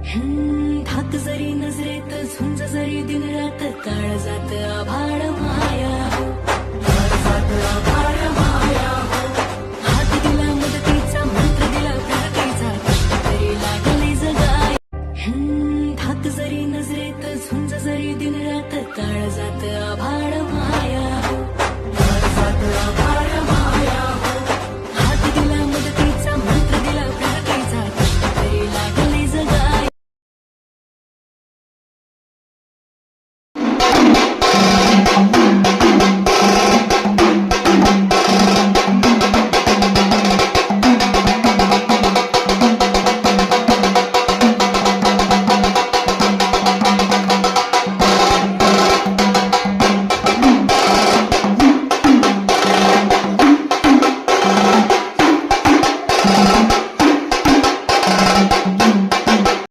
धाक जरी नजरेत झुंज जरी दिन रात काळ जात आभाळ माया हो, काळ जात आभाळ माया हो. हात दिला मदतीचा मंत्र दिला प्रगतीचा कष्ट तरी लागले जगाय. धाक जरी नजरेत झुंज जरी दिन रात काळ जात आभाळ माया